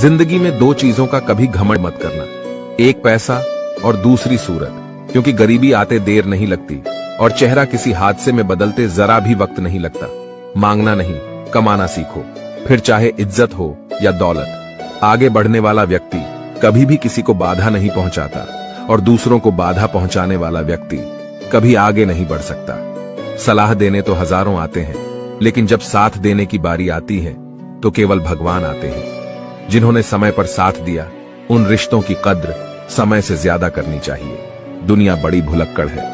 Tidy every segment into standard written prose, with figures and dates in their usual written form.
जिंदगी में दो चीजों का कभी घमंड मत करना, एक पैसा और दूसरी सूरत, क्योंकि गरीबी आते देर नहीं लगती और चेहरा किसी हादसे में बदलते जरा भी वक्त नहीं लगता। मांगना नहीं, कमाना सीखो, फिर चाहे इज्जत हो या दौलत। आगे बढ़ने वाला व्यक्ति कभी भी किसी को बाधा नहीं पहुंचाता और दूसरों को बाधा पहुंचाने वाला व्यक्ति कभी आगे नहीं बढ़ सकता। सलाह देने तो हजारों आते हैं, लेकिन जब साथ देने की बारी आती है तो केवल भगवान आते हैं। जिन्होंने समय पर साथ दिया, उन रिश्तों की कद्र समय से ज्यादा करनी चाहिए। दुनिया बड़ी भुलक्कड़ है,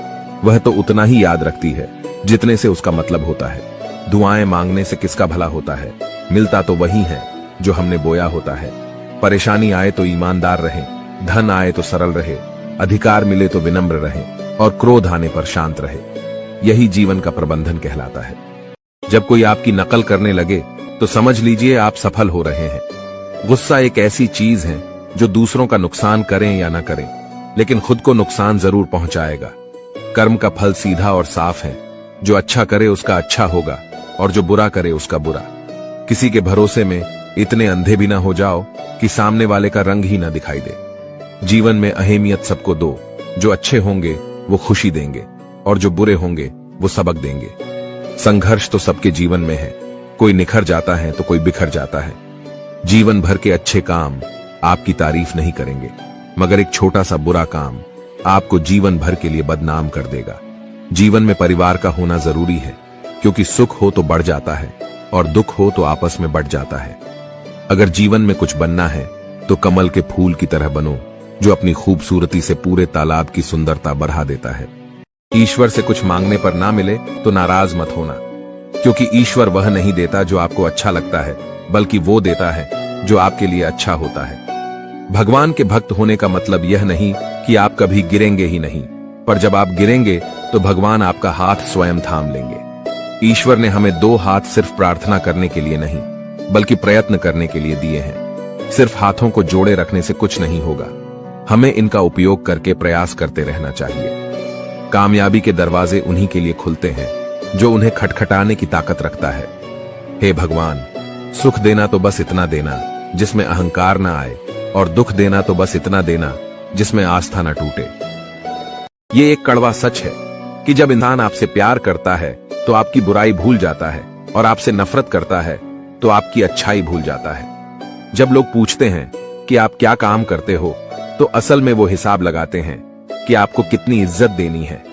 वह तो उतना ही याद रखती है जितने से उसका मतलब होता है। दुआएं मांगने से किसका भला होता है, मिलता तो वही है जो हमने बोया होता है। परेशानी आए तो ईमानदार रहे, धन आए तो सरल रहे, अधिकार मिले तो विनम्र रहे और क्रोध आने पर शांत रहे। यही जीवन का प्रबंधन कहलाता है। जब कोई आपकी नकल करने लगे तो समझ लीजिए आप सफल हो रहे हैं। गुस्सा एक ऐसी चीज है जो दूसरों का नुकसान करें या ना करें, लेकिन खुद को नुकसान जरूर पहुंचाएगा। कर्म का फल सीधा और साफ है, जो अच्छा करे उसका अच्छा होगा और जो बुरा करे उसका बुरा। किसी के भरोसे में इतने अंधे भी ना हो जाओ कि सामने वाले का रंग ही ना दिखाई दे। जीवन में अहमियत सबको दो, जो अच्छे होंगे वो खुशी देंगे और जो बुरे होंगे वो सबक देंगे। संघर्ष तो सबके जीवन में है, कोई निखर जाता है तो कोई बिखर जाता है। जीवन भर के अच्छे काम आपकी तारीफ नहीं करेंगे, मगर एक छोटा सा बुरा काम आपको जीवन भर के लिए बदनाम कर देगा। जीवन में परिवार का होना जरूरी है, क्योंकि सुख हो तो बढ़ जाता है और दुख हो तो आपस में बढ़ जाता है। अगर जीवन में कुछ बनना है तो कमल के फूल की तरह बनो, जो अपनी खूबसूरती से पूरे तालाब की सुंदरता बढ़ा देता है। ईश्वर से कुछ मांगने पर ना मिले तो नाराज मत होना, क्योंकि ईश्वर वह नहीं देता जो आपको अच्छा लगता है, बल्कि वो देता है जो आपके लिए अच्छा होता है। भगवान के भक्त होने का मतलब यह नहीं कि आप कभी गिरेंगे ही नहीं, पर जब आप गिरेंगे तो भगवान आपका हाथ स्वयं थाम लेंगे। ईश्वर ने हमें दो हाथ सिर्फ प्रार्थना करने के लिए नहीं, बल्कि प्रयत्न करने के लिए दिए हैं। सिर्फ हाथों को जोड़े रखने से कुछ नहीं होगा, हमें इनका उपयोग करके प्रयास करते रहना चाहिए। कामयाबी के दरवाजे उन्हीं के लिए खुलते हैं जो उन्हें खटखटाने की ताकत रखता है। हे भगवान, सुख देना तो बस इतना देना जिसमें अहंकार ना आए, और दुख देना तो बस इतना देना जिसमें आस्था ना टूटे। ये एक कड़वा सच है कि जब इंसान आपसे प्यार करता है तो आपकी बुराई भूल जाता है, और आपसे नफरत करता है तो आपकी अच्छाई भूल जाता है। जब लोग पूछते हैं कि आप क्या काम करते हो, तो असल में वो हिसाब लगाते हैं कि आपको कितनी इज्जत देनी है।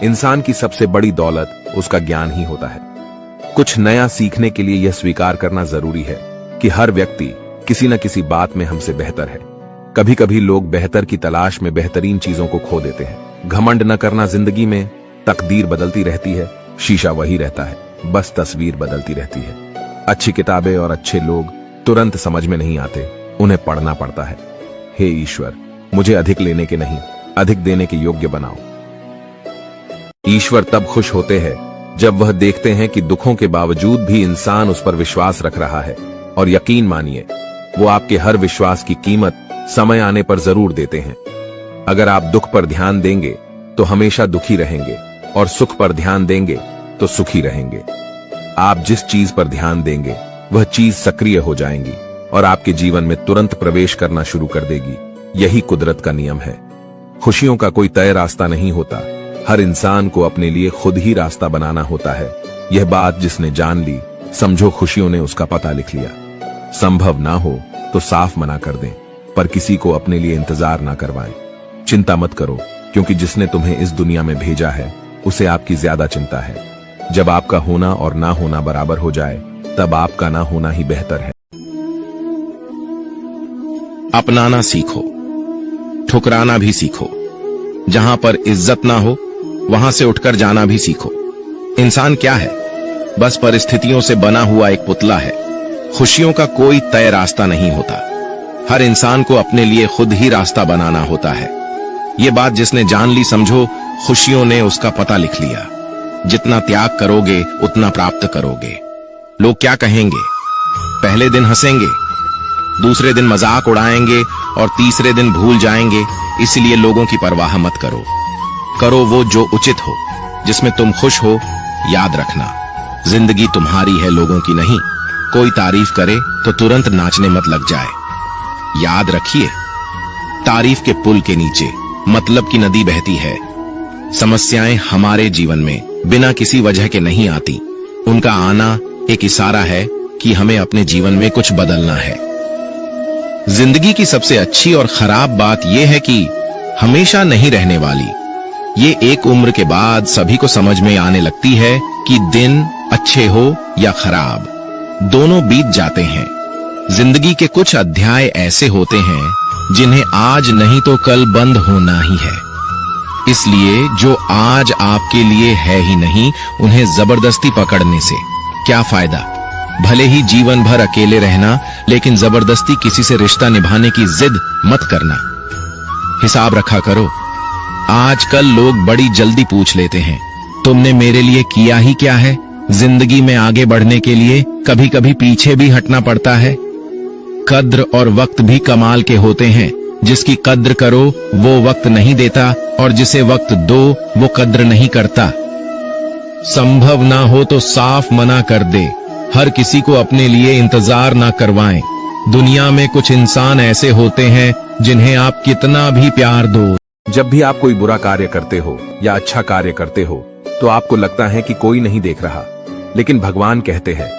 इंसान की सबसे बड़ी दौलत उसका ज्ञान ही होता है। कुछ नया सीखने के लिए यह स्वीकार करना जरूरी है कि हर व्यक्ति किसी न किसी बात में हमसे बेहतर है। कभी कभी लोग बेहतर की तलाश में बेहतरीन चीजों को खो देते हैं। घमंड न करना, जिंदगी में तकदीर बदलती रहती है, शीशा वही रहता है, बस तस्वीर बदलती रहती है। अच्छी किताबें और अच्छे लोग तुरंत समझ में नहीं आते, उन्हें पढ़ना पड़ता है। हे ईश्वर, मुझे अधिक लेने के नहीं, अधिक देने के योग्य बनाओ। ईश्वर तब खुश होते हैं जब वह देखते हैं कि दुखों के बावजूद भी इंसान उस पर विश्वास रख रहा है, और यकीन मानिए, वो आपके हर विश्वास की कीमत समय आने पर जरूर देते हैं। अगर आप दुख पर ध्यान देंगे तो हमेशा दुखी रहेंगे, और सुख पर ध्यान देंगे तो सुखी रहेंगे। आप जिस चीज पर ध्यान देंगे वह चीज सक्रिय हो जाएंगी और आपके जीवन में तुरंत प्रवेश करना शुरू कर देगी। यही कुदरत का नियम है। खुशियों का कोई तय रास्ता नहीं होता, हर इंसान को अपने लिए खुद ही रास्ता बनाना होता है। यह बात जिसने जान ली, समझो खुशियों ने उसका पता लिख लिया। संभव ना हो तो साफ मना कर दें, पर किसी को अपने लिए इंतजार ना करवाएं। चिंता मत करो, क्योंकि जिसने तुम्हें इस दुनिया में भेजा है उसे आपकी ज्यादा चिंता है। जब आपका होना और ना होना बराबर हो जाए, तब आपका ना होना ही बेहतर है। अपनाना सीखो, ठुकराना भी सीखो। जहां पर इज्जत ना हो वहां से उठकर जाना भी सीखो। इंसान क्या है? बस परिस्थितियों से बना हुआ एक पुतला है। खुशियों का कोई तय रास्ता नहीं होता, हर इंसान को अपने लिए खुद ही रास्ता बनाना होता है। ये बात जिसने जान ली, समझो खुशियों ने उसका पता लिख लिया। जितना त्याग करोगे उतना प्राप्त करोगे। लोग क्या कहेंगे? पहले दिन हंसेंगे, दूसरे दिन मजाक उड़ाएंगे और तीसरे दिन भूल जाएंगे। इसलिए लोगों की परवाह मत करो, करो वो जो उचित हो, जिसमें तुम खुश हो। याद रखना, जिंदगी तुम्हारी है, लोगों की नहीं। कोई तारीफ करे तो तुरंत नाचने मत लग जाए। याद रखिए, तारीफ के पुल के नीचे मतलब की नदी बहती है। समस्याएं हमारे जीवन में बिना किसी वजह के नहीं आती। उनका आना एक इशारा है कि हमें अपने जीवन में कुछ बदलना है। जिंदगी की सबसे अच्छी और खराब बात यह है कि हमेशा नहीं रहने वाली। ये एक उम्र के बाद सभी को समझ में आने लगती है कि दिन अच्छे हो या खराब, दोनों बीत जाते हैं। जिंदगी के कुछ अध्याय ऐसे होते हैं जिन्हें आज नहीं तो कल बंद होना ही है। इसलिए जो आज आपके लिए है ही नहीं, उन्हें जबरदस्ती पकड़ने से क्या फायदा। भले ही जीवन भर अकेले रहना, लेकिन जबरदस्ती किसी से रिश्ता निभाने की जिद मत करना। हिसाब रखा करो। आजकल लोग बड़ी जल्दी पूछ लेते हैं, तुमने मेरे लिए किया ही क्या है। जिंदगी में आगे बढ़ने के लिए कभी कभी पीछे भी हटना पड़ता है। कद्र और वक्त भी कमाल के होते हैं। जिसकी कद्र करो वो वक्त नहीं देता, और जिसे वक्त दो वो कद्र नहीं करता। संभव ना हो तो साफ मना कर दे। हर किसी को अपने लिए इंतजार ना करवाएं। दुनिया में कुछ इंसान ऐसे होते हैं जिन्हें आप कितना भी प्यार दो, जब भी आप कोई बुरा कार्य करते हो या अच्छा कार्य करते हो तो आपको लगता है कि कोई नहीं देख रहा, लेकिन भगवान कहते हैं,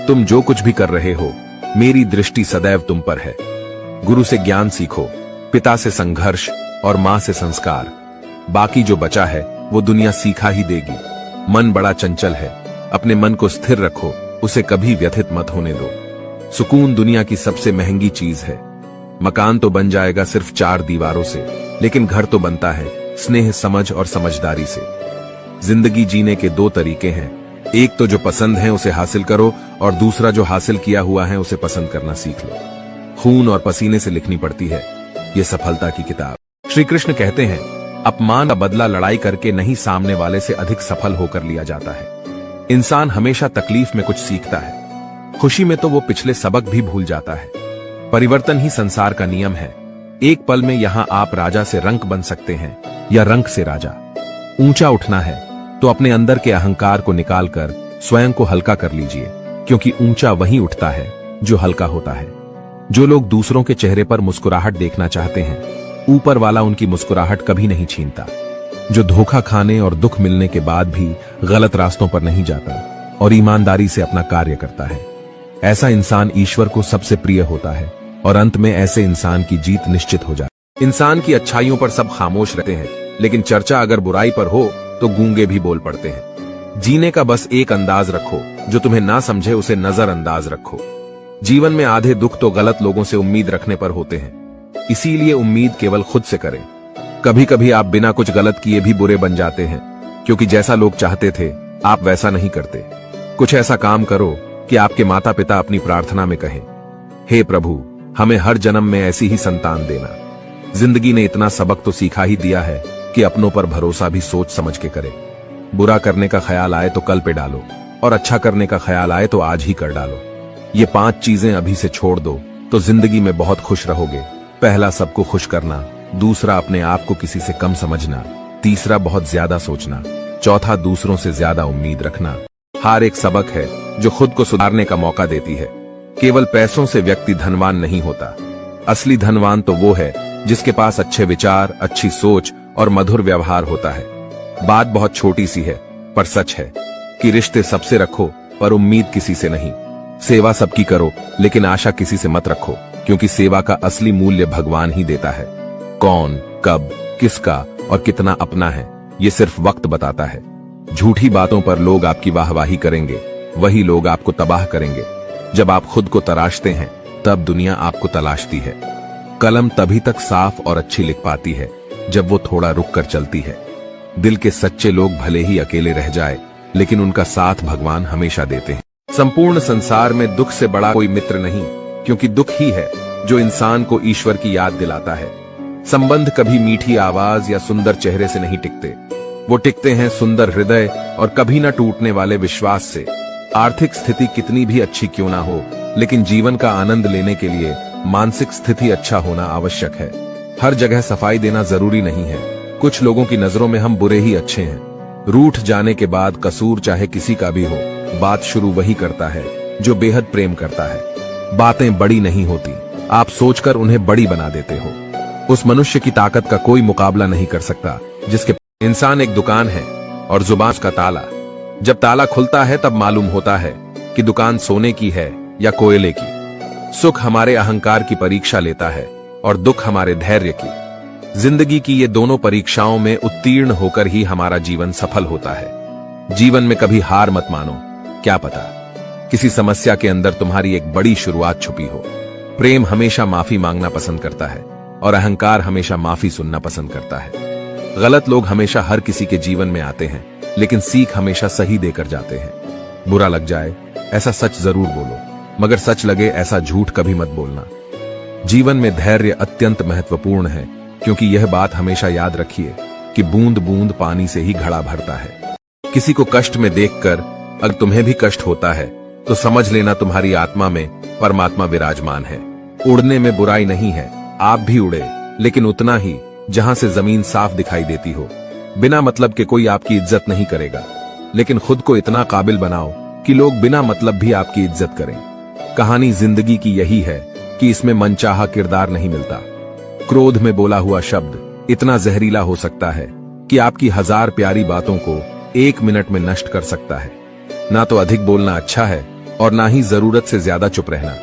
तुम जो कुछ भी कर रहे हो मेरी दृष्टि सदैव तुम पर है। गुरु से ज्ञान सीखो, पिता से संघर्ष और माँ से संस्कार। बाकी जो बचा है वो दुनिया सीखा ही देगी। मन बड़ा चंचल है, अपने मन को स्थिर रखो, उसे कभी व्यथित मत होने दो। सुकून दुनिया की सबसे महंगी चीज है। मकान तो बन जाएगा सिर्फ 4 दीवारों से, लेकिन घर तो बनता है स्नेह, समझ और समझदारी से। जिंदगी जीने के 2 तरीके हैं, एक तो जो पसंद है उसे हासिल करो, और दूसरा जो हासिल किया हुआ है उसे पसंद करना सीख लो। खून और पसीने से लिखनी पड़ती है ये सफलता की किताब। श्री कृष्ण कहते हैं, अपमान का बदला लड़ाई करके नहीं, सामने वाले से अधिक सफल होकर लिया जाता है। इंसान हमेशा तकलीफ में कुछ सीखता है, खुशी में तो वो पिछले सबक भी भूल जाता है। परिवर्तन ही संसार का नियम है। एक पल में यहां आप राजा से रंक बन सकते हैं या रंक से राजा। ऊंचा उठना है तो अपने अंदर के अहंकार को निकालकर स्वयं को हल्का कर लीजिए, क्योंकि ऊंचा वही उठता है जो हल्का होता है। जो लोग दूसरों के चेहरे पर मुस्कुराहट देखना चाहते हैं, ऊपर वाला उनकी मुस्कुराहट कभी नहीं छीनता। जो धोखा खाने और दुख मिलने के बाद भी गलत रास्तों पर नहीं जाता और ईमानदारी से अपना कार्य करता है, ऐसा इंसान ईश्वर को सबसे प्रिय होता है, और अंत में ऐसे इंसान की जीत निश्चित हो जाती है। इंसान की अच्छाइयों पर सब खामोश रहते हैं, लेकिन चर्चा अगर बुराई पर हो तो गूंगे भी बोल पड़ते हैं। जीने का बस एक अंदाज रखो, जो तुम्हें ना समझे उसे नजरअंदाज रखो। जीवन में आधे दुख तो गलत लोगों से उम्मीद रखने पर होते हैं, इसीलिए उम्मीद केवल खुद से करें। कभी कभी आप बिना कुछ गलत किए भी बुरे बन जाते हैं, क्योंकि जैसा लोग चाहते थे आप वैसा नहीं करते। कुछ ऐसा काम करो कि आपके माता पिता अपनी प्रार्थना में कहें, हे प्रभु हमें हर जन्म में ऐसी ही संतान देना। जिंदगी ने इतना सबक तो सिखा ही दिया है कि अपनों पर भरोसा भी सोच समझ के करें। बुरा करने का ख्याल आए तो कल पे डालो, और अच्छा करने का ख्याल आए तो आज ही कर डालो। ये 5 चीजें अभी से छोड़ दो तो जिंदगी में बहुत खुश रहोगे। पहला, सबको खुश करना। दूसरा, अपने आप को किसी से कम समझना। तीसरा, बहुत ज्यादा सोचना। चौथा, दूसरों से ज्यादा उम्मीद रखना। हार एक सबक है जो खुद को सुधारने का मौका देती है। केवल पैसों से व्यक्ति धनवान नहीं होता। असली धनवान तो वो है जिसके पास अच्छे विचार, अच्छी सोच और मधुर व्यवहार होता है। बात बहुत छोटी सी है पर सच है कि रिश्ते सबसे रखो पर उम्मीद किसी से नहीं। सेवा सबकी करो लेकिन आशा किसी से मत रखो, क्योंकि सेवा का असली मूल्य भगवान ही देता है। कौन, कब, किसका और कितना अपना है ये सिर्फ वक्त बताता है। झूठी बातों पर लोग आपकी वाहवाही करेंगे, वही लोग आपको तबाह करेंगे। जब आप खुद को तराशते हैं तब दुनिया आपको तलाशती है। कलम तभी तक साफ और अच्छी लिख पाती है जब वो थोड़ा रुक कर चलती है। दिल के सच्चे लोग भले ही अकेले रह जाए, लेकिन उनका साथ भगवान हमेशा देते हैं। संपूर्ण संसार में दुख से बड़ा कोई मित्र नहीं, क्योंकि दुख ही है जो इंसान को ईश्वर की याद दिलाता है। संबंध कभी मीठी आवाज या सुंदर चेहरे से नहीं टिकते, वो टिकते हैं सुंदर हृदय और कभी न टूटने वाले विश्वास से। आर्थिक स्थिति कितनी भी अच्छी क्यों ना हो, लेकिन जीवन का आनंद लेने के लिए मानसिक स्थिति अच्छा होना आवश्यक है। हर जगह सफाई देना जरूरी नहीं है। कुछ लोगों की नजरों में हम बुरे ही अच्छे हैं। रूठ जाने के बाद कसूर चाहे किसी का भी हो, बात शुरू वही करता है जो बेहद प्रेम करता है। बातें बड़ी नहीं होती, आप सोचकर उन्हें बड़ी बना देते हो। उस मनुष्य की ताकत का कोई मुकाबला नहीं कर सकता जिसके इंसान एक दुकान है और जुबान का ताला। जब ताला खुलता है तब मालूम होता है कि दुकान सोने की है या कोयले की। सुख हमारे अहंकार की परीक्षा लेता है और दुख हमारे धैर्य की। जिंदगी की ये दोनों परीक्षाओं में उत्तीर्ण होकर ही हमारा जीवन सफल होता है। जीवन में कभी हार मत मानो, क्या पता किसी समस्या के अंदर तुम्हारी एक बड़ी शुरुआत छुपी हो। प्रेम हमेशा माफी मांगना पसंद करता है और अहंकार हमेशा माफी सुनना पसंद करता है। गलत लोग हमेशा हर किसी के जीवन में आते हैं, लेकिन सीख हमेशा सही देकर जाते हैं। बुरा लग जाए ऐसा सच जरूर बोलो, मगर सच लगे ऐसा झूठ कभी मत बोलना। जीवन में धैर्य अत्यंत महत्वपूर्ण है, क्योंकि यह बात हमेशा याद रखिए कि बूंद बूंद पानी से ही घड़ा भरता है। किसी को कष्ट में देखकर अगर तुम्हें भी कष्ट होता है तो समझ लेना तुम्हारी आत्मा में परमात्मा विराजमान है। उड़ने में बुराई नहीं है, आप भी उड़े, लेकिन उतना ही जहां से जमीन साफ दिखाई देती हो। बिना मतलब के कोई आपकी इज्जत नहीं करेगा, लेकिन खुद को इतना काबिल बनाओ कि लोग बिना मतलब भी आपकी इज्जत करें। कहानी जिंदगी की यही है कि इसमें मनचाहा किरदार नहीं मिलता। क्रोध में बोला हुआ शब्द इतना जहरीला हो सकता है कि आपकी 1000 प्यारी बातों को 1 मिनट में नष्ट कर सकता है। ना तो अधिक बोलना अच्छा है और ना ही जरूरत से ज्यादा चुप रहना।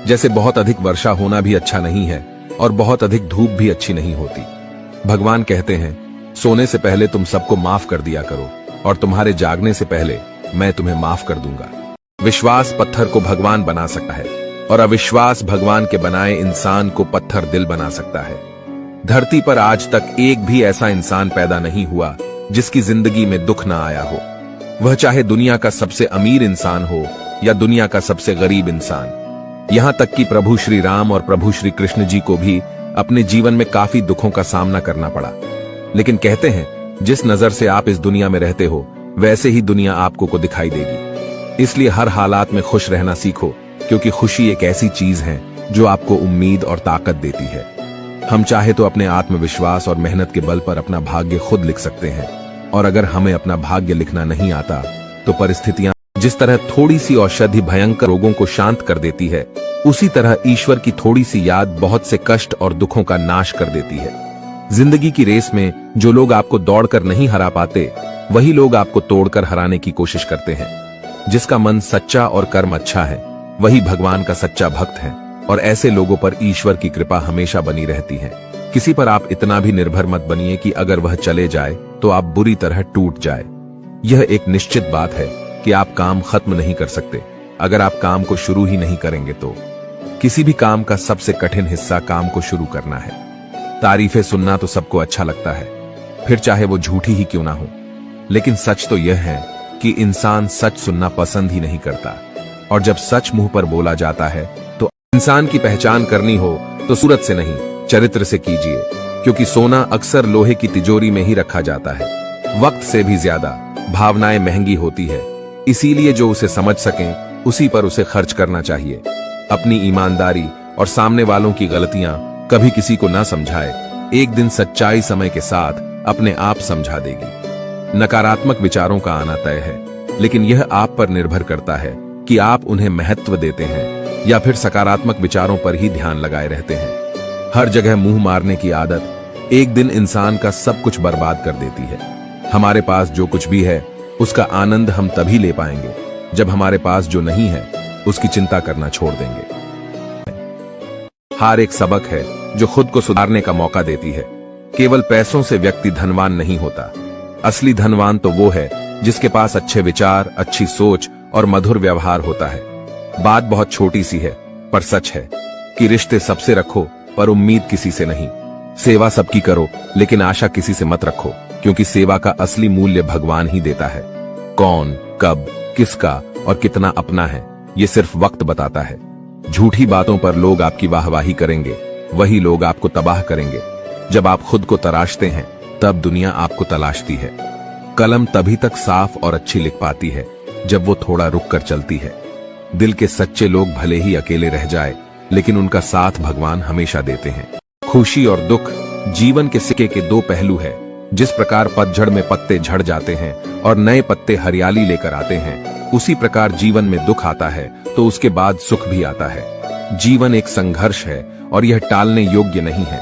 जैसे बहुत अधिक वर्षा होना भी अच्छा नहीं है और बहुत अधिक धूप भी अच्छी नहीं होती। भगवान कहते हैं, सोने से पहले तुम सबको माफ कर दिया करो और तुम्हारे जागने से पहले मैं तुम्हें माफ कर दूंगा। विश्वास पत्थर को भगवान बना सकता है और अविश्वास भगवान के बनाए इंसान को पत्थर दिल बना सकता है। धरती पर आज तक एक भी ऐसा इंसान पैदा नहीं हुआ जिसकी जिंदगी में दुख ना आया हो। वह चाहे दुनिया का सबसे अमीर इंसान हो या दुनिया का सबसे गरीब इंसान। यहां तक कि प्रभु श्री राम और प्रभु श्री कृष्ण जी को भी अपने जीवन में काफी दुखों का सामना करना पड़ा। लेकिन कहते हैं, जिस नजर से आप इस दुनिया में रहते हो वैसे ही दुनिया आपको को दिखाई देगी। इसलिए हर हालात में खुश रहना सीखो, क्योंकि खुशी एक ऐसी चीज है जो आपको उम्मीद और ताकत देती है। हम चाहे तो अपने आत्मविश्वास और मेहनत के बल पर अपना भाग्य खुद लिख सकते हैं, और अगर हमें अपना भाग्य लिखना नहीं आता तो परिस्थितियां जिस तरह थोड़ी सी औषधि भयंकर रोगों को शांत कर देती है, उसी तरह ईश्वर की थोड़ी सी याद बहुत से कष्ट और दुखों का नाश कर देती है। जिंदगी की रेस में जो लोग आपको दौड़कर नहीं हरा पाते, वही लोग आपको तोड़कर हराने की कोशिश करते हैं। जिसका मन सच्चा और कर्म अच्छा है, वही भगवान का सच्चा भक्त है, और ऐसे लोगों पर ईश्वर की कृपा हमेशा बनी रहती है। किसी पर आप इतना भी निर्भर मत बनिए कि अगर वह चले जाए तो आप बुरी तरह टूट जाए। यह एक निश्चित बात है कि आप काम खत्म नहीं कर सकते अगर आप काम को शुरू ही नहीं करेंगे तो। किसी भी काम का सबसे कठिन हिस्सा काम को शुरू करना है। तारीफें सुनना तो सबको अच्छा लगता है, फिर चाहे वो झूठी ही क्यों ना हो, लेकिन सच तो यह है कि इंसान सच सुनना पसंद ही नहीं करता। और जब सच मुंह पर बोला जाता है तो इंसान की पहचान करनी हो तो सूरत से नहीं, चरित्र से कीजिए, क्योंकि सोना अक्सर लोहे की तिजोरी में ही रखा जाता है। वक्त से भी ज्यादा भावनाएं महंगी होती है, इसीलिए जो उसे समझ सकें उसी पर उसे खर्च करना चाहिए। अपनी ईमानदारी और सामने वालों की गलतियां कभी किसी को ना समझाए। एक दिन सच्चाई समय के साथ अपने आप समझा देगी। नकारात्मक विचारों का आना तय है, लेकिन यह आप पर निर्भर करता है कि आप उन्हें महत्व देते हैं या फिर सकारात्मक विचारों पर ही ध्यान लगाए रहते हैं। हर जगह मुंह मारने की आदत एक दिन इंसान का सब कुछ बर्बाद कर देती है। हमारे पास जो कुछ भी है उसका आनंद हम तभी ले पाएंगे जब हमारे पास जो नहीं है उसकी चिंता करना छोड़ देंगे। हार एक सबक है जो खुद को सुधारने का मौका देती है। केवल पैसों से व्यक्ति धनवान नहीं होता। असली धनवान तो वो है जिसके पास अच्छे विचार, अच्छी सोच और मधुर व्यवहार होता है। बात बहुत छोटी सी है पर सच है कि रिश्ते सबसे रखो पर उम्मीद किसी से नहीं। सेवा सबकी करो लेकिन आशा किसी से मत रखो, क्योंकि सेवा का असली मूल्य भगवान ही देता है। कौन, कब, किसका और कितना अपना है, ये सिर्फ वक्त बताता है। झूठी बातों पर लोग आपकी वाहवाही करेंगे, वही लोग आपको तबाह करेंगे। जब आप खुद को तराशते हैं तब दुनिया आपको तलाशती है। कलम तभी तक साफ और अच्छी लिख पाती है जब वो थोड़ा रुक कर चलती है। दिल के सच्चे लोग भले ही अकेले रह जाए, लेकिन उनका साथ भगवान हमेशा देते हैं। खुशी और दुख जीवन के सिक्के के दो पहलू है। जिस प्रकार पतझड़ में पत्ते झड़ जाते हैं और नए पत्ते हरियाली लेकर आते हैं, उसी प्रकार जीवन में दुख आता है तो उसके बाद सुख भी आता है। जीवन एक संघर्ष है और यह टालने योग्य नहीं है।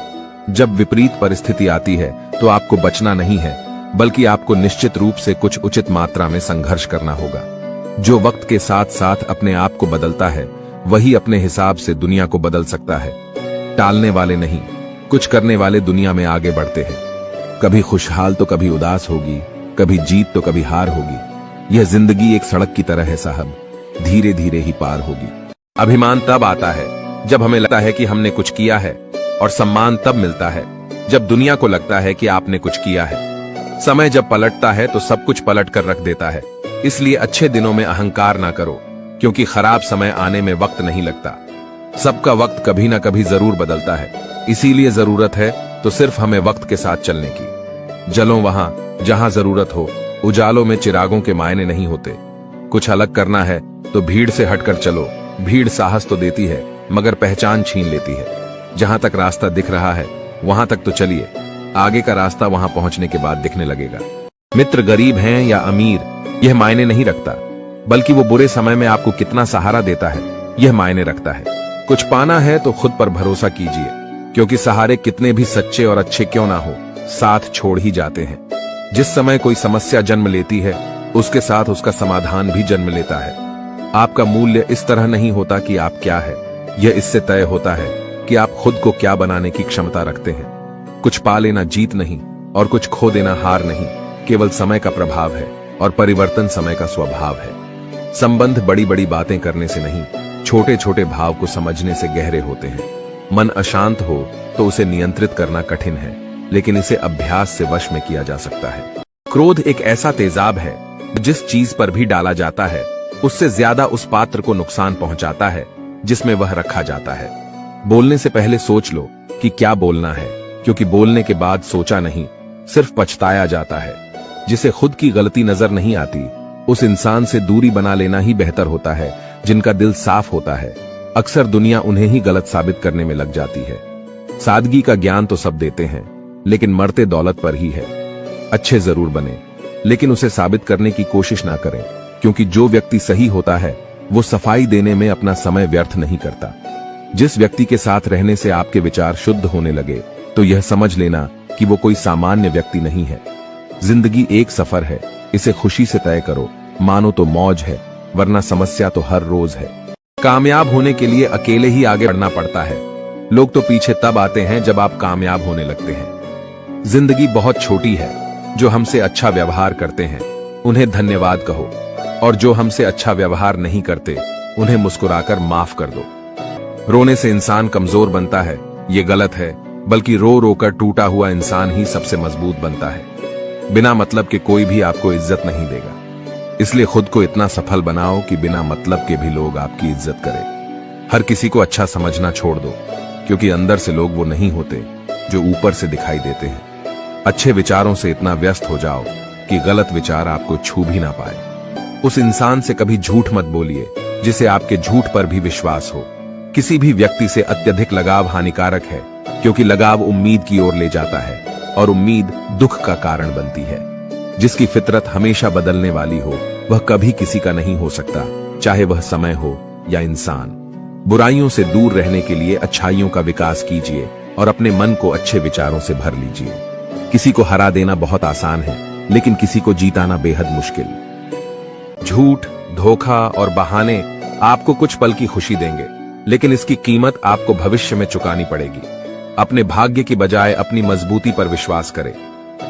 जब विपरीत परिस्थिति आती है तो आपको बचना नहीं है, बल्कि आपको निश्चित रूप से कुछ उचित मात्रा में संघर्ष करना होगा। जो वक्त के साथ साथ अपने आप को बदलता है, वही अपने हिसाब से दुनिया को बदल सकता है। टालने वाले नहीं, कुछ करने वाले दुनिया में आगे बढ़ते हैं। कभी खुशहाल तो कभी उदास होगी, कभी जीत तो कभी हार होगी। यह जिंदगी एक सड़क की तरह है साहब, धीरे धीरे ही पार होगी। अभिमान तब आता है जब हमें लगता है कि हमने कुछ किया है, और सम्मान तब मिलता है जब दुनिया को लगता है कि आपने कुछ किया है। समय जब पलटता है तो सब कुछ पलट कर रख देता है। इसलिए अच्छे दिनों में अहंकार ना करो, क्योंकि खराब समय आने में वक्त नहीं लगता। सबका वक्त कभी ना कभी जरूर बदलता है, इसीलिए जरूरत है तो सिर्फ हमें वक्त के साथ चलने की। जलो वहां जहां जरूरत हो, उजालों में चिरागों के मायने नहीं होते। कुछ अलग करना है तो भीड़ से हटकर चलो। भीड़ साहस तो देती है, मगर पहचान छीन लेती है। जहां तक रास्ता दिख रहा है वहां तक तो चलिए, आगे का रास्ता वहां पहुंचने के बाद दिखने लगेगा। मित्र गरीब हैं या अमीर, यह मायने नहीं रखता, बल्कि वो बुरे समय में आपको कितना सहारा देता है, यह मायने रखता है। कुछ पाना है तो खुद पर भरोसा कीजिए, क्योंकि सहारे कितने भी सच्चे और अच्छे क्यों ना हो, साथ छोड़ ही जाते हैं। जिस समय कोई समस्या जन्म लेती है, उसके साथ उसका समाधान भी जन्म लेता है। आपका मूल्य इस तरह नहीं होता कि आप क्या है, यह इससे तय होता है कि आप खुद को क्या बनाने की क्षमता रखते हैं। कुछ पा लेना जीत नहीं, और कुछ खो देना हार नहीं, केवल समय का प्रभाव है, और परिवर्तन समय का स्वभाव है। संबंध बड़ी बड़ी बातें करने से नहीं, छोटे छोटे भाव को समझने से गहरे होते हैं। मन अशांत हो तो उसे नियंत्रित करना कठिन है, लेकिन इसे अभ्यास से वश में किया जा सकता है। क्रोध एक ऐसा तेजाब है, जिस चीज पर भी डाला जाता है उससे ज्यादा उस पात्र को नुकसान पहुंचाता है जिसमें वह रखा जाता है। बोलने से पहले सोच लो कि क्या बोलना है, क्योंकि बोलने के बाद सोचा नहीं, सिर्फ पछताया जाता है। जिसे खुद की गलती नजर नहीं आती, उस इंसान से दूरी बना लेना ही बेहतर होता है। जिनका दिल साफ होता है, अक्सर दुनिया उन्हें ही गलत साबित करने में लग जाती है। सादगी का ज्ञान तो सब देते हैं, लेकिन मरते दौलत पर ही है। अच्छे जरूर बने, लेकिन उसे साबित करने की कोशिश ना करें, क्योंकि जो व्यक्ति सही होता है वो सफाई देने में अपना समय व्यर्थ नहीं करता। जिस व्यक्ति के साथ रहने से आपके विचार शुद्ध होने लगे, तो यह समझ लेना कि वो कोई सामान्य व्यक्ति नहीं है। जिंदगी एक सफर है, इसे खुशी से तय करो, मानो तो मौज है, वरना समस्या तो हर रोज है। कामयाब होने के लिए अकेले ही आगे बढ़ना पड़ता है। लोग तो पीछे तब आते हैं जब आप कामयाब होने लगते हैं। जिंदगी बहुत छोटी है, जो हमसे अच्छा व्यवहार करते हैं उन्हें धन्यवाद कहो, और जो हमसे अच्छा व्यवहार नहीं करते उन्हें मुस्कुराकर माफ कर दो। रोने से इंसान कमजोर बनता है, ये गलत है, बल्कि रो रो कर टूटा हुआ इंसान ही सबसे मजबूत बनता है। बिना मतलब के कोई भी आपको इज्जत नहीं देगा, इसलिए खुद को इतना सफल बनाओ कि बिना मतलब के भी लोग आपकी इज्जत करें। हर किसी को अच्छा समझना छोड़ दो, क्योंकि अंदर से लोग वो नहीं होते जो ऊपर से दिखाई देते हैं। अच्छे विचारों से इतना व्यस्त हो जाओ कि गलत विचार आपको छू भी ना पाए। उस इंसान से कभी झूठ मत बोलिए जिसे आपके झूठ पर भी विश्वास हो। किसी भी व्यक्ति से अत्यधिक लगाव हानिकारक है, क्योंकि लगाव उम्मीद की ओर ले जाता है, और उम्मीद दुख का कारण बनती है। जिसकी फितरत हमेशा बदलने वाली हो, वह कभी किसी का नहीं हो सकता, चाहे वह समय हो या इंसान। बुराइयों से दूर रहने के लिए अच्छाइयों का विकास कीजिए, और अपने मन को अच्छे विचारों से भर लीजिए। किसी को हरा देना बहुत आसान है, लेकिन किसी को जीताना बेहद मुश्किल। झूठ, धोखा और बहाने आपको कुछ पल की खुशी देंगे, लेकिन इसकी कीमत आपको भविष्य में चुकानी पड़ेगी। अपने भाग्य की बजाय अपनी मजबूती पर विश्वास करें।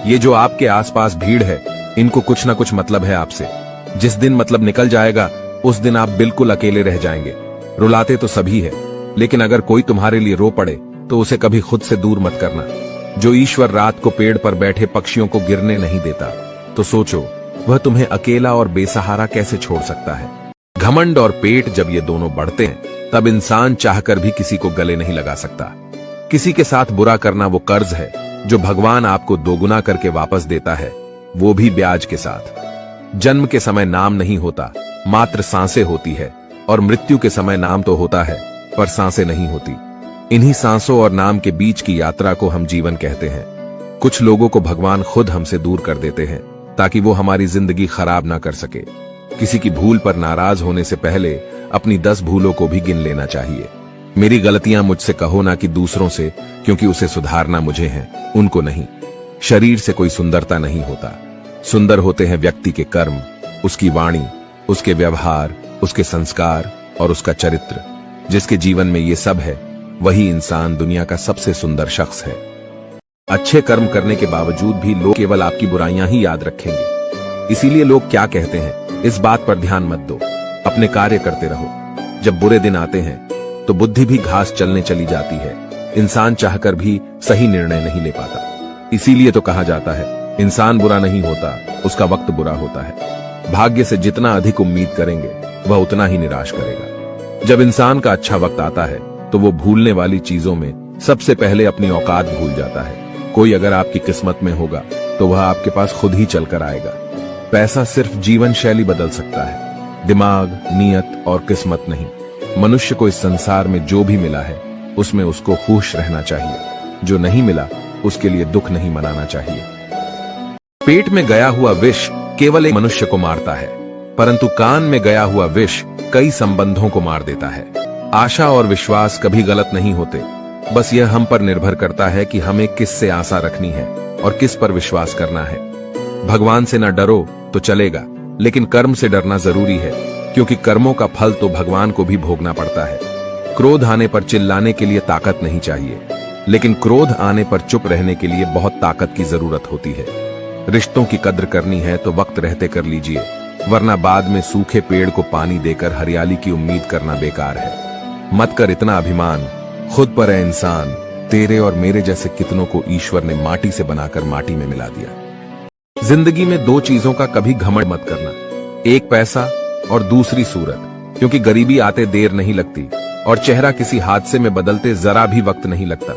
ये जो आपके आसपास भीड़ है, इनको कुछ ना कुछ मतलब है आपसे। जिस दिन मतलब निकल जाएगा, उस दिन आप बिल्कुल अकेले रह जाएंगे। रुलाते तो सभी है, लेकिन अगर कोई तुम्हारे लिए रो पड़े तो उसे कभी खुद से दूर मत करना। जो ईश्वर रात को पेड़ पर बैठे पक्षियों को गिरने नहीं देता, तो सोचो वह तुम्हें अकेला और बेसहारा कैसे छोड़ सकता है। घमंड और पेट जब ये दोनों बढ़ते हैं, तब इंसान चाहकर भी किसी को गले नहीं लगा सकता। किसी के साथ बुरा करना वो कर्ज है जो भगवान आपको दोगुना करके वापस देता है, वो भी ब्याज के साथ। जन्म के समय नाम नहीं होता, मात्र सांसें होती है, और मृत्यु के समय नाम तो होता है, पर सांसें नहीं होती। इन्हीं सांसों और नाम के बीच की यात्रा को हम जीवन कहते हैं। कुछ लोगों को भगवान खुद हमसे दूर कर देते हैं, ताकि वो हमारी जिंदगी खराब ना कर सके। किसी की भूल पर नाराज होने से पहले अपनी 10 भूलों को भी गिन लेना चाहिए। मेरी गलतियां मुझसे कहो ना कि दूसरों से, क्योंकि उसे सुधारना मुझे है, उनको नहीं। शरीर से कोई सुंदरता नहीं होता, सुंदर होते हैं व्यक्ति के कर्म, उसकी वाणी, उसके व्यवहार, उसके संस्कार और उसका चरित्र। जिसके जीवन में ये सब है वही इंसान दुनिया का सबसे सुंदर शख्स है। अच्छे कर्म करने के बावजूद भी लोग केवल आपकी बुराइयां ही याद रखेंगे। इसीलिए लोग क्या कहते हैं इस बात पर ध्यान मत दो, अपने कार्य करते रहो। जब बुरे दिन आते हैं तो बुद्धि भी घास चलने चली जाती है। इंसान चाहकर भी सही निर्णय नहीं ले पाता। इसीलिए तो कहा जाता है इंसान बुरा नहीं होता, उसका वक्त बुरा होता है। भाग्य से जितना अधिक उम्मीद करेंगे वह उतना ही निराश करेगा। जब इंसान का अच्छा वक्त आता है तो वो भूलने वाली चीजों में सबसे पहले अपनी औकात भूल जाता है। कोई अगर आपकी किस्मत में होगा तो वह आपके पास खुद ही चलकर आएगा। पैसा सिर्फ जीवन शैली बदल सकता है, दिमाग, नियत और किस्मत नहीं। मनुष्य को इस संसार में जो भी मिला है उसमें उसको खुश रहना चाहिए। जो नहीं मिला उसके लिए दुख नहीं मनाना चाहिए। पेट में गया हुआ विष केवल एक मनुष्य को मारता है, परंतु कान में गया हुआ विष कई संबंधों को मार देता है। आशा और विश्वास कभी गलत नहीं होते, बस यह हम पर निर्भर करता है कि हमें किस से आशा रखनी है और किस पर विश्वास करना है। भगवान से न डरो तो चलेगा, लेकिन कर्म से डरना जरूरी है, क्योंकि कर्मों का फल तो भगवान को भी भोगना पड़ता है। क्रोध आने पर चिल्लाने के लिए ताकत नहीं चाहिए, लेकिन क्रोध आने पर चुप रहने के लिए बहुत ताकत की जरूरत होती है। रिश्तों की कद्र करनी है तो वक्त रहते कर लीजिए, वरना बाद में सूखे पेड़ को पानी देकर हरियाली की उम्मीद करना बेकार है। मत कर इतना अभिमान, खुद पर है इंसान। तेरे और मेरे जैसे कितनों को ईश्वर ने माटी से बनाकर माटी में मिला दिया। जिंदगी में दो चीजों का कभी घमंड मत करना, एक पैसा और दूसरी सूरत, क्योंकि गरीबी आते देर नहीं लगती और चेहरा किसी हादसे में बदलते जरा भी वक्त नहीं लगता।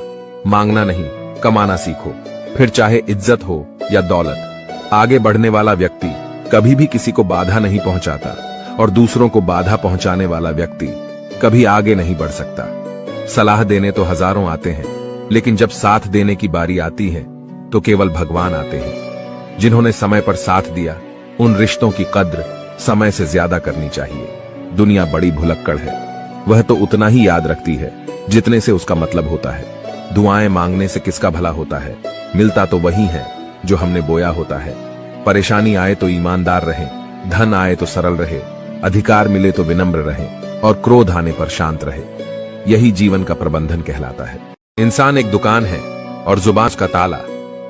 मांगना नहीं, कमाना सीखो, फिर चाहे इज्जत हो या दौलत। आगे बढ़ने वाला व्यक्ति कभी भी किसी को बाधा नहीं पहुंचाता और दूसरों को बाधा पहुंचाने वाला व्यक्ति कभी आगे नहीं बढ़ सकता। सलाह देने तो हजारों आते हैं, लेकिन जब साथ देने की बारी आती है तो केवल भगवान आते हैं। जिन्होंने समय पर साथ दिया उन रिश्तों की कद्र समय से ज्यादा करनी चाहिए। दुनिया बड़ी भुलक्कड़ है, वह तो उतना ही याद रखती है जितने से उसका मतलब होता है। दुआएं मांगने से किसका भला होता है, मिलता तो वही है जो हमने बोया होता है। परेशानी आए तो ईमानदार रहे, धन आए तो सरल रहे, अधिकार मिले तो विनम्र रहे और क्रोध आने पर शांत रहे। यही जीवन का प्रबंधन कहलाता है। इंसान एक दुकान है और जुबान का ताला।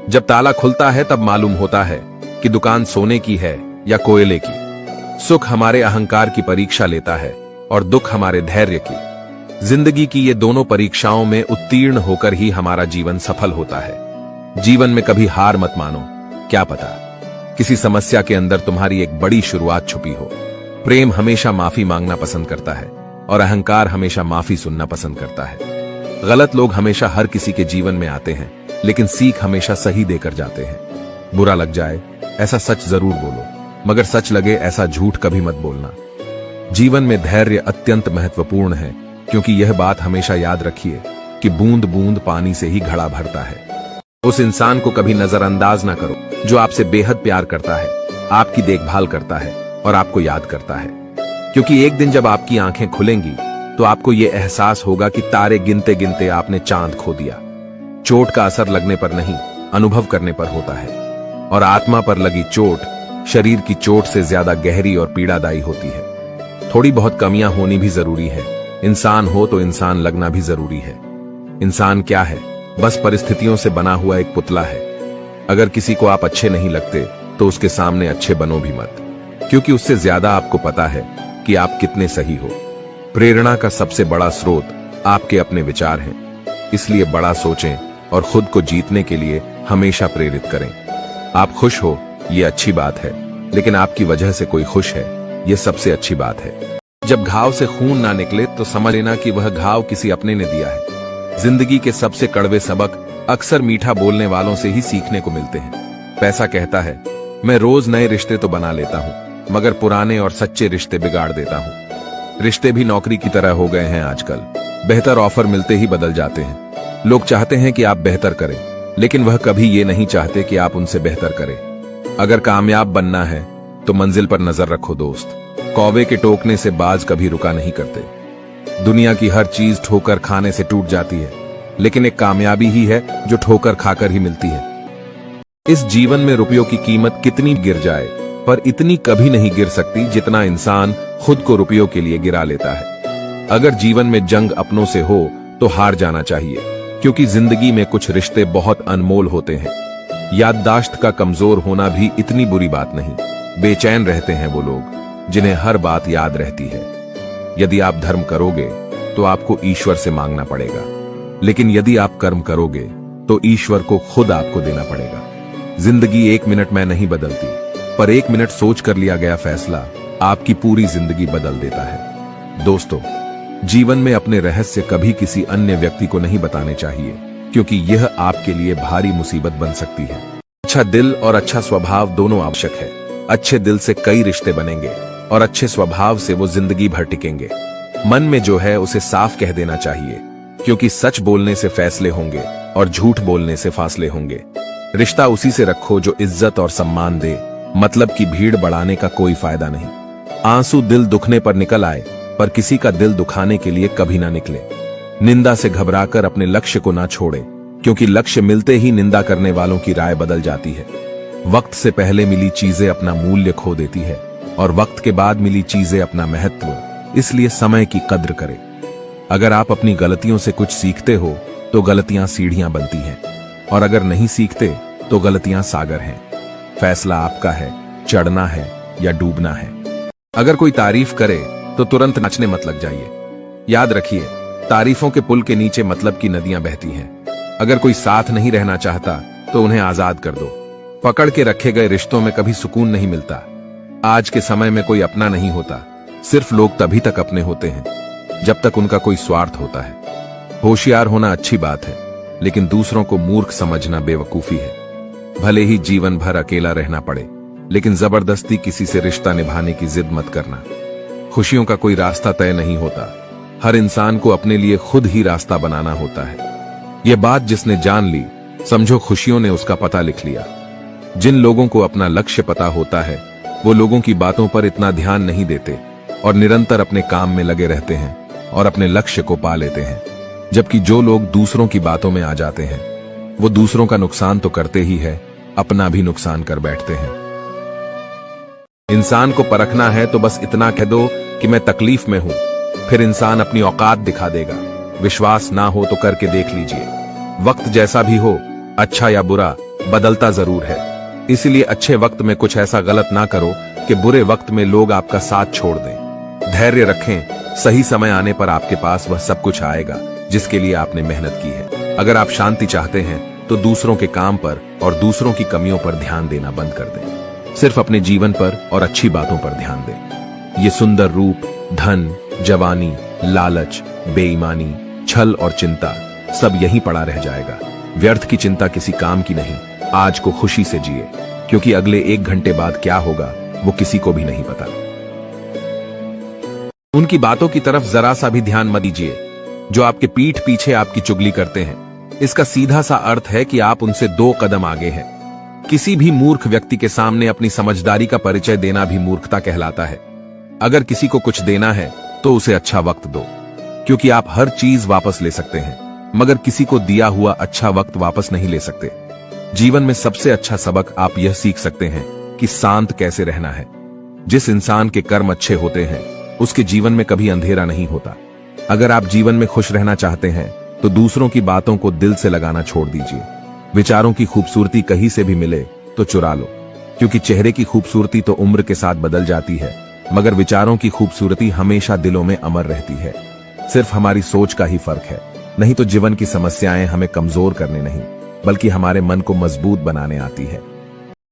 जब ताला खुलता है तब मालूम होता है कि दुकान सोने की है या कोयले की। सुख हमारे अहंकार की परीक्षा लेता है और दुख हमारे धैर्य की। जिंदगी की ये दोनों परीक्षाओं में उत्तीर्ण होकर ही हमारा जीवन सफल होता है। जीवन में कभी हार मत मानो, क्या पता किसी समस्या के अंदर तुम्हारी एक बड़ी शुरुआत छुपी हो। प्रेम हमेशा माफी मांगना पसंद करता है और अहंकार हमेशा माफी सुनना पसंद करता है। गलत लोग हमेशा हर किसी के जीवन में आते हैं, लेकिन सीख हमेशा सही देकर जाते हैं। बुरा लग जाए ऐसा सच जरूर बोलो, मगर सच लगे ऐसा झूठ कभी मत बोलना। जीवन में धैर्य अत्यंत महत्वपूर्ण है, क्योंकि यह बात हमेशा याद रखिए कि बूंद बूंद पानी से ही घड़ा भरता है। उस इंसान को कभी नजरअंदाज ना करो जो आपसे बेहद प्यार करता है, आपकी देखभाल करता है और आपको याद करता है। क्योंकि एक दिन जब आपकी आंखें खुलेंगी तो आपको यह एहसास होगा कि तारे गिनते गिनते आपने चांद खो दिया। चोट का असर लगने पर नहीं, अनुभव करने पर होता है, और आत्मा पर लगी चोट शरीर की चोट से ज्यादा गहरी और पीड़ादायी होती है। थोड़ी बहुत कमियां होनी भी जरूरी है। इंसान हो तो इंसान लगना भी जरूरी है। इंसान क्या है? बस परिस्थितियों से बना हुआ एक पुतला है। अगर किसी को आप अच्छे नहीं लगते तो उसके सामने अच्छे बनो भी मत, क्योंकि उससे ज्यादा आपको पता है कि आप कितने सही हो। प्रेरणा का सबसे बड़ा स्रोत आपके अपने विचार हैं, इसलिए बड़ा सोचें और खुद को जीतने के लिए हमेशा प्रेरित करें। आप खुश हो ये अच्छी बात है, लेकिन आपकी वजह से कोई खुश है ये सबसे अच्छी बात है। जब घाव से खून ना निकले तो समझ लेना कि वह घाव किसी अपने ने दिया है। जिंदगी के सबसे कड़वे सबक अक्सर मीठा बोलने वालों से ही सीखने को मिलते हैं। पैसा कहता है मैं रोज नए रिश्ते तो बना लेता हूं, मगर पुराने और सच्चे रिश्ते बिगाड़ देता हूं। रिश्ते भी नौकरी की तरह हो गए हैं आजकल, बेहतर ऑफर मिलते ही बदल जाते हैं। लोग चाहते हैं कि आप बेहतर करें, लेकिन वह कभी ये नहीं चाहते कि आप उनसे बेहतर करें। अगर कामयाब बनना है तो मंजिल पर नजर रखो दोस्त। कौवे के टोकने से बाज कभी रुका नहीं करते। दुनिया की हर चीज ठोकर खाने से टूट जाती है, लेकिन एक कामयाबी ही है जो ठोकर खाकर ही मिलती है। इस जीवन में रुपयों की कीमत कितनी गिर जाए, पर इतनी कभी नहीं गिर सकती जितना इंसान खुद को रुपयों के लिए गिरा लेता है। अगर जीवन में जंग अपनों से हो तो हार जाना चाहिए, क्योंकि जिंदगी में कुछ रिश्ते बहुत अनमोल होते हैं। याददाश्त का कमजोर होना भी इतनी बुरी बात नहीं। बेचैन रहते हैं वो लोग जिन्हें हर बात याद रहती है। यदि आप धर्म करोगे तो आपको ईश्वर से मांगना पड़ेगा, लेकिन यदि आप कर्म करोगे तो ईश्वर को खुद आपको देना पड़ेगा। जिंदगी 1 मिनट में नहीं बदलती, पर 1 मिनट सोच कर लिया गया फैसला आपकी पूरी जिंदगी बदल देता है। दोस्तों, जीवन में अपने रहस्य कभी किसी अन्य व्यक्ति को नहीं बताने चाहिए, क्योंकि यह आपके लिए भारी मुसीबत बन सकती है। अच्छा दिल और अच्छा स्वभाव दोनों आवश्यक है। अच्छे दिल से कई रिश्ते बनेंगे और अच्छे स्वभाव से वो जिंदगी भर टिकेंगे। मन में जो है उसे साफ कह देना चाहिए, क्योंकि सच बोलने से फैसले होंगे और झूठ बोलने से फासले होंगे। रिश्ता उसी से रखो जो इज्जत और सम्मान दे, मतलब की भीड़ बढ़ाने का कोई फायदा नहीं। आंसू दिल दुखने पर निकल आए, पर किसी का दिल दुखाने के लिए कभी ना निकले। निंदा से घबराकर अपने लक्ष्य को ना छोड़े, क्योंकि लक्ष्य मिलते ही निंदा करने वालों की राय बदल जाती है। वक्त से पहले मिली चीजें अपना मूल्य खो देती है, और वक्त के बाद मिली चीजें अपना महत्व। इसलिए समय की कद्र करें। अगर आप अपनी गलतियों से कुछ सीखते हो तो गलतियां सीढ़ियां बनती हैं, और अगर नहीं सीखते तो गलतियां सागर हैं। फैसला आपका है, चढ़ना है या डूबना है। अगर कोई तारीफ करे तो तुरंत नाचने मत लग जाइए। याद रखिए, तारीफों के पुल के नीचे मतलब की नदियां बहती हैं। अगर कोई साथ नहीं रहना चाहता तो उन्हें आजाद कर दो। पकड़ के रखे गए रिश्तों में कभी सुकून नहीं मिलता। आज के समय में कोई अपना नहीं होता, सिर्फ लोग तभी तक अपने होते हैं जब तक उनका कोई स्वार्थ होता है। होशियार होना अच्छी बात है, लेकिन दूसरों को मूर्ख समझना बेवकूफी है। भले ही जीवन भर अकेला रहना पड़े, लेकिन जबरदस्ती किसी से रिश्ता निभाने की जिद मत करना। खुशियों का कोई रास्ता तय नहीं होता, हर इंसान को अपने लिए खुद ही रास्ता बनाना होता है। यह बात जिसने जान ली, समझो खुशियों ने उसका पता लिख लिया। जिन लोगों को अपना लक्ष्य पता होता है, वो लोगों की बातों पर इतना ध्यान नहीं देते और निरंतर अपने काम में लगे रहते हैं और अपने लक्ष्य को पा लेते हैं। जबकि जो लोग दूसरों की बातों में आ जाते हैं, वो दूसरों का नुकसान तो करते ही है, अपना भी नुकसान कर बैठते हैं। इंसान को परखना है तो बस इतना कह दो कि मैं तकलीफ में हूं, फिर इंसान अपनी औकात दिखा देगा। विश्वास ना हो तो करके देख लीजिए। वक्त जैसा भी हो, अच्छा या बुरा, बदलता जरूर है। इसलिए अच्छे वक्त में कुछ ऐसा गलत ना करो कि बुरे वक्त में लोग आपका साथ छोड़ दें। धैर्य रखें, सही समय आने पर आपके पास वह सब कुछ आएगा जिसके लिए आपने मेहनत की है। अगर आप शांति चाहते हैं तो दूसरों के काम पर और दूसरों की कमियों पर ध्यान देना बंद कर दें। सिर्फ अपने जीवन पर और अच्छी बातों पर ध्यान दें। ये सुंदर रूप, धन, जवानी, लालच, बेईमानी, छल और चिंता सब यहीं पड़ा रह जाएगा। व्यर्थ की चिंता किसी काम की नहीं। आज को खुशी से जिए, क्योंकि अगले 1 घंटे बाद क्या होगा वो किसी को भी नहीं पता। उनकी बातों की तरफ जरा सा भी ध्यान मत दीजिए जो आपके पीठ पीछे आपकी चुगली करते हैं। इसका सीधा सा अर्थ है कि आप उनसे 2 कदम आगे हैं। किसी भी मूर्ख व्यक्ति के सामने अपनी समझदारी का परिचय देना भी मूर्खता कहलाता है। अगर किसी को कुछ देना है तो उसे अच्छा वक्त दो, क्योंकि आप हर चीज वापस ले सकते हैं, मगर किसी को दिया हुआ अच्छा वक्त वापस नहीं ले सकते। जीवन में सबसे अच्छा सबक आप यह सीख सकते हैं कि शांत कैसे रहना है। जिस इंसान के कर्म अच्छे होते हैं, उसके जीवन में कभी अंधेरा नहीं होता। अगर आप जीवन में खुश रहना चाहते हैं तो दूसरों की बातों को दिल से लगाना छोड़ दीजिए। विचारों की खूबसूरती कहीं से भी मिले तो चुरा लो, क्योंकि चेहरे की खूबसूरती तो उम्र के साथ बदल जाती है, मगर विचारों की खूबसूरती हमेशा दिलों में अमर रहती है। सिर्फ हमारी सोच का ही फर्क है। नहीं तो जीवन की समस्याएं हमें कमजोर करने नहीं, बल्कि हमारे मन को मजबूत बनाने आती है।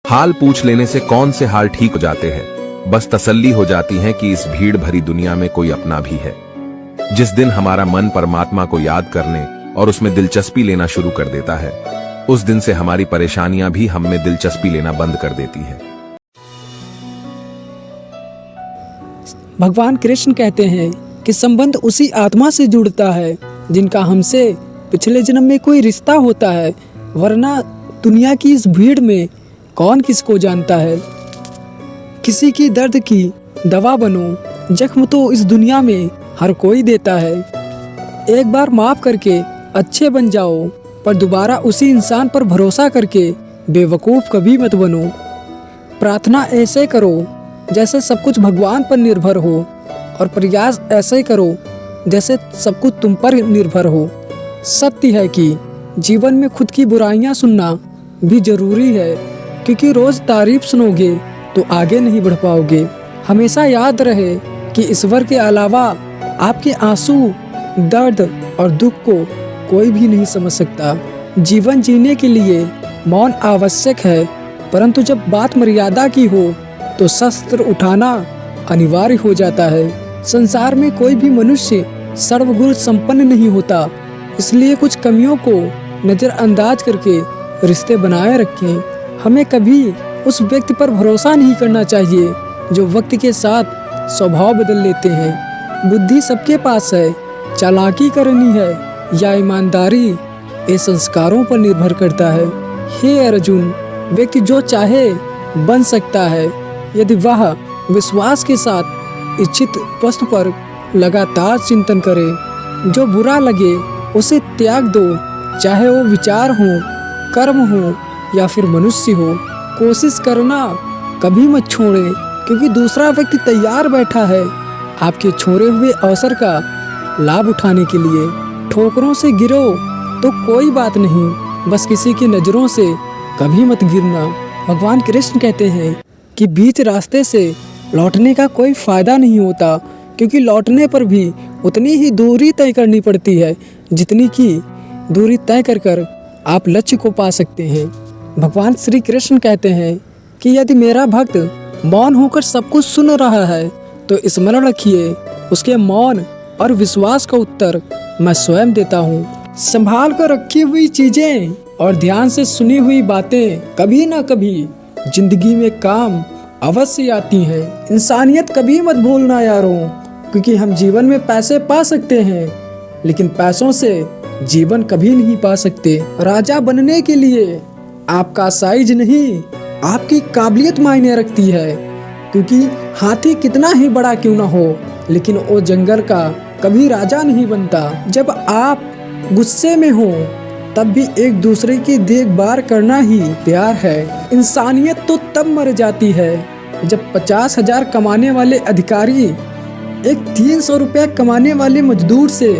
हाल पूछ लेने से कौन से हाल ठीक हो जाते हैं, बस तसल्ली हो जाती है कि इस भीड़ भरी दुनिया में कोई अपना भी है। जिस दिन हमारा मन परमात्मा को याद करने और उसमें दिलचस्पी लेना शुरू कर देता है, उस दिन से हमारी परेशानियां भी हम में दिलचस्पी लेना बंद कर देती है। भगवान कृष्ण कहते हैं कि संबंध उसी आत्मा से जुड़ता है जिनका हमसे पिछले जन्म में कोई रिश्ता होता है, वरना दुनिया की इस भीड़ में कौन किसको जानता है। किसी की दर्द की दवा बनो। जख्म तो इस दुनिया में हर कोई देता है। एक बार माफ करके अच्छे बन जाओ, पर दोबारा उसी इंसान पर भरोसा करके बेवकूफ़ कभी मत बनो। प्रार्थना ऐसे करो जैसे सब कुछ भगवान पर निर्भर हो, और प्रयास ऐसे करो जैसे सब कुछ तुम पर निर्भर हो। सत्य है कि जीवन में खुद की बुराइयां सुनना भी जरूरी है, क्योंकि रोज़ तारीफ सुनोगे तो आगे नहीं बढ़ पाओगे। हमेशा याद रहे कि ईश्वर के अलावा आपके आंसू, दर्द और दुख को कोई भी नहीं समझ सकता। जीवन जीने के लिए मौन आवश्यक है, परंतु जब बात मर्यादा की हो तो शस्त्र उठाना अनिवार्य हो जाता है। संसार में कोई भी मनुष्य सर्वगुण संपन्न नहीं होता, इसलिए कुछ कमियों को नज़रअंदाज करके रिश्ते बनाए रखें। हमें कभी उस व्यक्ति पर भरोसा नहीं करना चाहिए जो वक्त के साथ स्वभाव बदल लेते हैं। बुद्धि सबके पास है, चालाकी करनी है या ईमानदारी, ये संस्कारों पर निर्भर करता है। हे अर्जुन, व्यक्ति जो चाहे बन सकता है यदि वह विश्वास के साथ इच्छित वस्तु पर लगातार चिंतन करे। जो बुरा लगे उसे त्याग दो, चाहे वो विचार हो, कर्म हो या फिर मनुष्य हो। कोशिश करना कभी मत छोड़े, क्योंकि दूसरा व्यक्ति तैयार बैठा है आपके छोड़े हुए अवसर का लाभ उठाने के लिए। ठोकरों से गिरो तो कोई बात नहीं, बस किसी की नज़रों से कभी मत गिरना। भगवान कृष्ण कहते हैं कि बीच रास्ते से लौटने का कोई फ़ायदा नहीं होता, क्योंकि लौटने पर भी उतनी ही दूरी तय करनी पड़ती है जितनी की दूरी तय कर आप लक्ष्य को पा सकते हैं। भगवान श्री कृष्ण कहते हैं कि यदि मेरा भक्त मौन होकर सब कुछ सुन रहा है तो स्मरण रखिए, उसके मौन और विश्वास का उत्तर मैं स्वयं देता हूँ। संभाल कर रखी हुई चीजें और ध्यान से सुनी हुई बातें कभी ना कभी जिंदगी में काम अवश्य आती हैं। इंसानियत कभी मत भूलना यारों, क्योंकि हम जीवन में पैसे पा सकते हैं लेकिन पैसों से जीवन कभी नहीं पा सकते। राजा बनने के लिए आपका साइज नहीं, आपकी काबिलियत मायने रखती है, क्योंकि हाथी कितना ही बड़ा क्यों ना हो लेकिन वो जंगल का कभी राजा नहीं बनता। जब आप गुस्से में हो तब भी एक दूसरे की देखभाल करना ही प्यार है। इंसानियत तो तब मर जाती है जब 50,000 कमाने वाले अधिकारी एक 300 रुपया कमाने वाले मजदूर से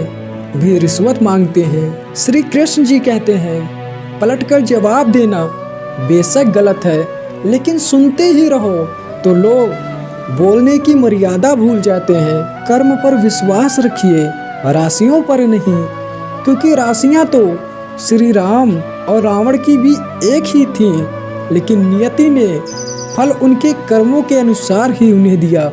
भी रिश्वत मांगते हैं। श्री कृष्ण जी कहते हैं, पलटकर जवाब देना बेशक गलत है, लेकिन सुनते ही रहो तो लोग बोलने की मर्यादा भूल जाते हैं। कर्म पर विश्वास रखिए, राशियों पर नहीं, क्योंकि राशियां तो श्री राम और रावण की भी एक ही थी, लेकिन नियति ने फल उनके कर्मों के अनुसार ही उन्हें दिया।